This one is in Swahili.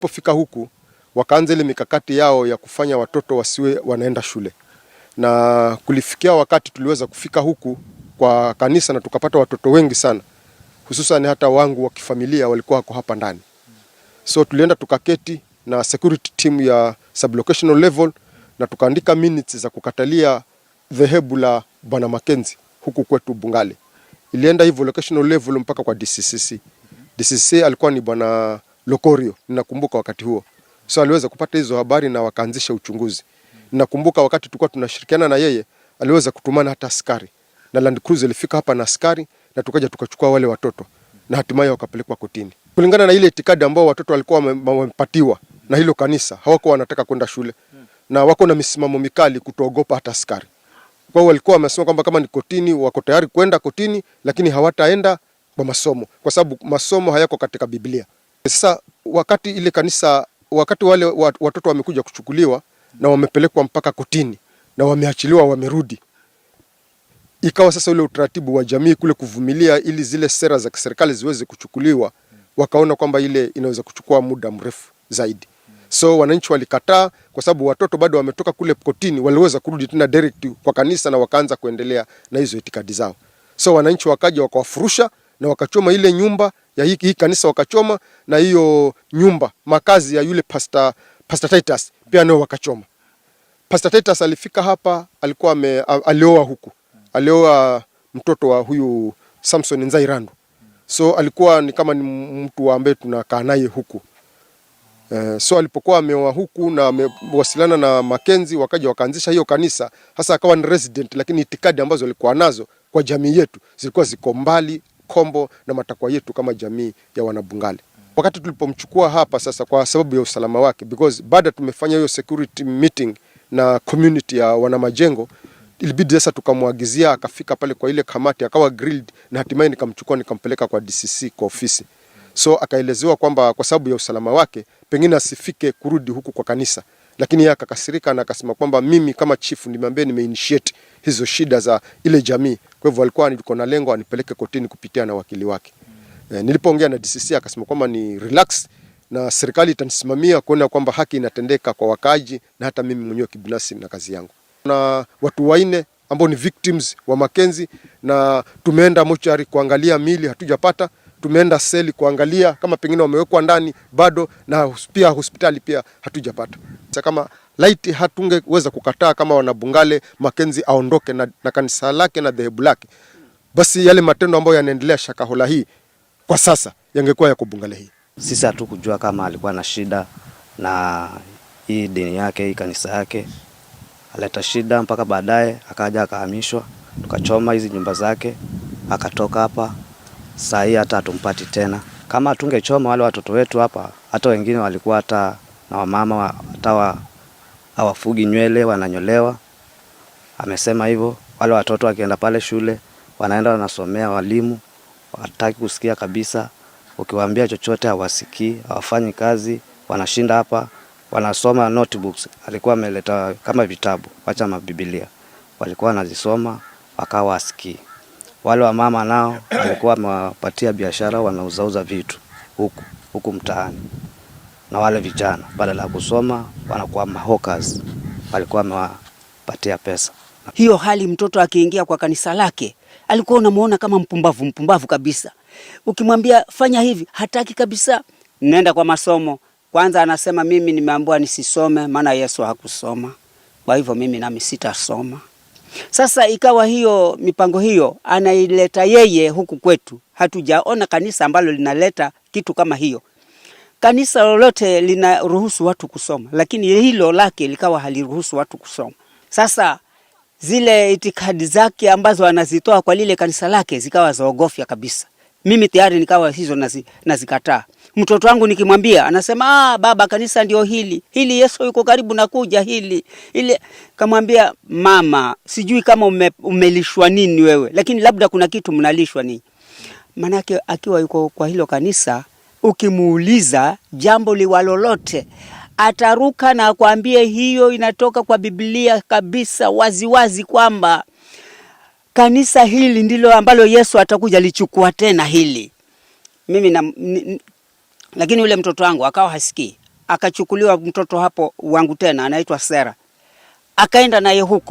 Pofika huku wakaanza ile mikakati yao ya kufanya watoto wasiwe wanaenda shule, na kulifikia wakati tuliweza kufika huku kwa kanisa na tukapata watoto wengi sana, hususan hata wangu wa kifamilia walikuwa wako hapa ndani. So tulienda tukaketi na security team ya sublocational level na tukaandika minutes za kukatalia dhehebu la Bwana Mackenzie huku kwetu Bungale. Ilienda hivyo locational level mpaka kwa DCCC. DCCC alikuwa ni Bwana Lokorio, ninakumbuka wakati huo. So aliweza kupata hizo habari na wakaanzisha uchunguzi. Ninakumbuka wakati tulikuwa tunashirikiana na yeye, aliweza kutumana hata askari. Na Land Cruiser ilifika hapa na askari na tukaja tukachukua wale watoto na hatimaye wakapelekwa kotini. Kulingana na ile itikadi ambao watoto walikuwa wamepatiwa na hilo kanisa, hawakuwa wanataka kwenda shule na wako na misimamo mikali kutoogopa hata askari. Kwa hiyo walikuwa wamesema kwamba kama ni kotini wako tayari kwenda kotini, lakini hawataenda kwa masomo kwa sababu masomo hayako katika Biblia. Sasa wakati ile kanisa, wakati wale watoto wamekuja kuchukuliwa na wamepelekwa mpaka kotini na wameachiliwa wamerudi, ikawa sasa ule utaratibu wa jamii kule kuvumilia ili zile sera za kiserikali ziweze kuchukuliwa, wakaona kwamba ile inaweza kuchukua muda mrefu zaidi. So wananchi walikataa kwa sababu watoto bado wametoka kule kotini, waliweza kurudi tena direct kwa kanisa na wakaanza kuendelea na hizo itikadi zao. So wananchi wakaja wakawafurusha na wakachoma ile nyumba ya hii kanisa, wakachoma na hiyo nyumba makazi ya yule Pastor Titus pia nao wakachoma. Pastor Titus alifika hapa, alikuwa alioa huku. Alioa mtoto wa huyu Samson Nzairandu. So alikuwa ni kama ni mtu ambaye tunakaa naye huku. So alipokuwa ameoa huku na amewasiliana na Mackenzie, wakaja wakaanzisha hiyo kanisa. Hasa akawa ni resident, lakini itikadi ambazo alikuwa nazo kwa jamii yetu zilikuwa ziko mbali kombo na matakwa yetu kama jamii ya Wanabungale. Wakati tulipomchukua hapa sasa kwa sababu ya usalama wake, because baada tumefanya hiyo security meeting na community ya Wanamajengo, ilibidi sasa tukamwagizia akafika pale kwa ile kamati, akawa grilled na hatimaye nikamchukua nikampeleka kwa DCC kwa ofisi. So akaelezewa kwamba kwa sababu ya usalama wake pengine asifike kurudi huku kwa kanisa, lakini yeye akakasirika na akasema kwamba mimi kama chief nimeambia nimeinitiate hizo shida za ile jamii, kwa hivyo alikuwa niko na lengo anipeleke kotini kupitia na wakili wake. Nilipoongea na DCC akasema kwamba ni relax na serikali itanisimamia kuona kwamba haki inatendeka kwa wakaji na hata mimi mwenyewe kibinafsi na kazi yangu. Na watu wanne ambao ni victims wa Mackenzie, na tumeenda mochari kuangalia mili hatujapata, tumeenda seli kuangalia kama pengine wamewekwa ndani bado, na pia hospitali pia hatujapata. Sasa kama laiti hatungeweza kukataa kama Wanabungale Mackenzie aondoke na kanisa lake na dhehebu lake, basi yale matendo ambayo yanaendelea Shakahola hii kwa sasa yangekuwa yako Bungale hii. Sisi hatukujua kama alikuwa na shida na hii dini yake, hii kanisa yake. Aleta shida mpaka baadaye akaja akahamishwa, tukachoma hizi nyumba zake, akatoka hapa. Saa hii hata hatumpati tena. Kama tungechoma wale watoto wetu hapa, hata wengine walikuwa hata na wamama hata hawafugi nywele, wananyolewa. Amesema hivyo, wale watoto wakienda pale shule wanaenda wanasomea, walimu hataki kusikia kabisa. Ukiwaambia chochote hawasikii, hawafanyi kazi, wanashinda hapa wanasoma notebooks. Alikuwa ameleta kama vitabu, acha maBiblia. Walikuwa wanazisoma wakawa wasikii. Wale wa mama nao walikuwa wamewapatia biashara, wanauzauza vitu huku mtaani. Na wale vijana badala ya kusoma wanakuwa mahawkers, walikuwa wamewapatia pesa. Hiyo hali mtoto akiingia kwa kanisa lake alikuwa unamuona kama mpumbavu kabisa. Ukimwambia fanya hivi hataki kabisa. Nenda kwa masomo. Kwanza anasema mimi nimeambiwa nisisome maana Yesu hakusoma. Kwa hivyo mimi nami sitasoma. Sasa ikawa hiyo mipango hiyo anaileta yeye huku kwetu. Hatujaona kanisa ambalo linaleta kitu kama hiyo. Kanisa lolote linaruhusu watu kusoma, lakini hilo lake likawa haliruhusu watu kusoma. Sasa zile itikadi zake ambazo anazitoa kwa lile kanisa lake zikawa zaogofya kabisa. Mimi tayari nikawa hizo nazikataa. Mtoto wangu nikimwambia anasema baba kanisa ndio hili Yesu yuko karibu na kuja hili ile. Kamwambia mama, sijui kama umelishwa nini wewe, lakini labda kuna kitu mnalishwa nini. Manake akiwa yuko kwa hilo kanisa, ukimuuliza jambo liwalolote ataruka na kuambia hiyo inatoka kwa Biblia kabisa waziwazi kwamba kanisa hili ndilo ambalo Yesu atakuja lichukua tena hili. Lakini yule mtoto wangu akawa hasikii. akachukuliwa mtoto hapo wangu tena anaitwa Sera, akaenda naye huko.